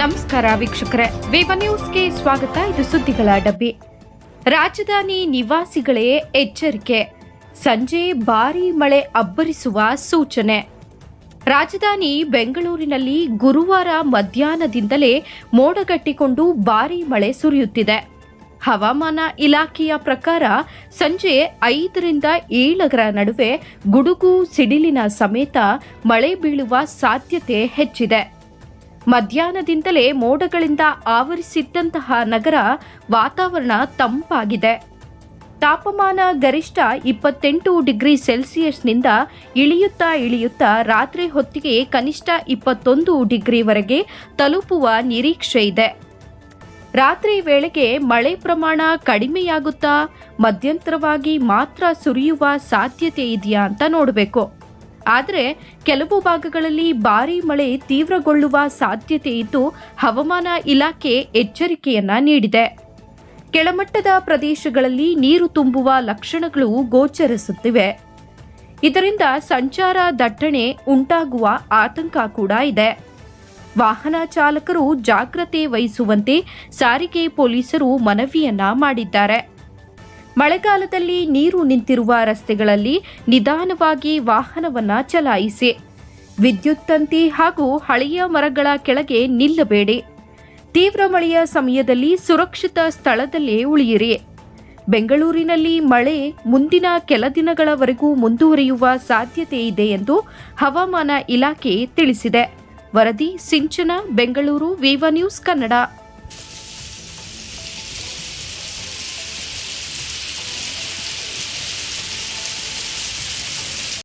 ನಮಸ್ಕಾರ ವೀಕ್ಷಕರೇ, ವೇವ ನ್ಯೂಸ್ಗೆ ಸ್ವಾಗತ. ಇದು ಸುದ್ದಿಗಳ ಡಬ್ಬಿ. ರಾಜಧಾನಿ ನಿವಾಸಿಗಳೇ ಎಚ್ಚರಿಕೆ, ಸಂಜೆ ಭಾರೀ ಮಳೆ ಅಬ್ಬರಿಸುವ ಸೂಚನೆ. ರಾಜಧಾನಿ ಬೆಂಗಳೂರಿನಲ್ಲಿ ಗುರುವಾರ ಮಧ್ಯಾಹ್ನದಿಂದಲೇ ಮೋಡಗಟ್ಟಿಕೊಂಡು ಭಾರೀ ಮಳೆ ಸುರಿಯುತ್ತಿದೆ. ಹವಾಮಾನ ಇಲಾಖೆಯ ಪ್ರಕಾರ ಸಂಜೆ 5ರಿಂದ 7 ನಡುವೆ ಗುಡುಗು ಸಿಡಿಲಿನ ಸಮೇತ ಮಳೆ ಬೀಳುವ ಸಾಧ್ಯತೆ ಹೆಚ್ಚಿದೆ. ಮಧ್ಯಾಹ್ನದಿಂದಲೇ ಮೋಡಗಳಿಂದ ಆವರಿಸಿದ್ದಂತಹ ನಗರ ವಾತಾವರಣ ತಂಪಾಗಿದೆ. ತಾಪಮಾನ ಗರಿಷ್ಠ 28 ಡಿಗ್ರಿ ಸೆಲ್ಸಿಯಸ್ನಿಂದ ಇಳಿಯುತ್ತಾ ರಾತ್ರಿ ಹೊತ್ತಿಗೆ ಕನಿಷ್ಠ 21 ಡಿಗ್ರಿವರೆಗೆ ತಲುಪುವ ನಿರೀಕ್ಷೆ ಇದೆ. ರಾತ್ರಿ ವೇಳೆಗೆ ಮಳೆ ಪ್ರಮಾಣ ಕಡಿಮೆಯಾಗುತ್ತಾ ಮಧ್ಯಂತರವಾಗಿ ಮಾತ್ರ ಸುರಿಯುವ ಸಾಧ್ಯತೆ ಇದೆಯಾ ಅಂತ ನೋಡಬೇಕು. ಆದರೆ ಕೆಲವು ಭಾಗಗಳಲ್ಲಿ ಭಾರೀ ಮಳೆ ತೀವ್ರಗೊಳ್ಳುವ ಸಾಧ್ಯತೆ ಇದ್ದು ಹವಾಮಾನ ಇಲಾಖೆ ಎಚ್ಚರಿಕೆಯನ್ನ ನೀಡಿದೆ. ಕೆಳಮಟ್ಟದ ಪ್ರದೇಶಗಳಲ್ಲಿ ನೀರು ತುಂಬುವ ಲಕ್ಷಣಗಳು ಗೋಚರಿಸುತ್ತಿವೆ. ಇದರಿಂದ ಸಂಚಾರ ದಟ್ಟಣೆ ಉಂಟಾಗುವ ಆತಂಕ ಕೂಡ ಇದೆ. ವಾಹನ ಚಾಲಕರು ಜಾಗ್ರತೆ ವಹಿಸುವಂತೆ ಸಾರಿಗೆ ಪೊಲೀಸರು ಮನವಿಯನ್ನ ಮಾಡಿದ್ದಾರೆ. ಮಳೆಗಾಲದಲ್ಲಿ ನೀರು ನಿಂತಿರುವ ರಸ್ತೆಗಳಲ್ಲಿ ನಿಧಾನವಾಗಿ ವಾಹನವನ್ನ ಚಲಾಯಿಸಿ. ವಿದ್ಯುತ್ ತಂತಿ ಹಾಗೂ ಹಳೆಯ ಮರಗಳ ಕೆಳಗೆ ನಿಲ್ಲಬೇಡಿ. ತೀವ್ರ ಮಳೆಯ ಸಮಯದಲ್ಲಿ ಸುರಕ್ಷಿತ ಸ್ಥಳದಲ್ಲೇ ಉಳಿಯಿರಿ. ಬೆಂಗಳೂರಿನಲ್ಲಿ ಮಳೆ ಮುಂದಿನ ಕೆಲ ದಿನಗಳವರೆಗೂ ಮುಂದುವರಿಯುವ ಸಾಧ್ಯತೆ ಇದೆ ಎಂದು ಹವಾಮಾನ ಇಲಾಖೆ ತಿಳಿಸಿದೆ. ವರದಿ ಸಿಂಚನ, ಬೆಂಗಳೂರು, ವೇವ ನ್ಯೂಸ್ ಕನ್ನಡ.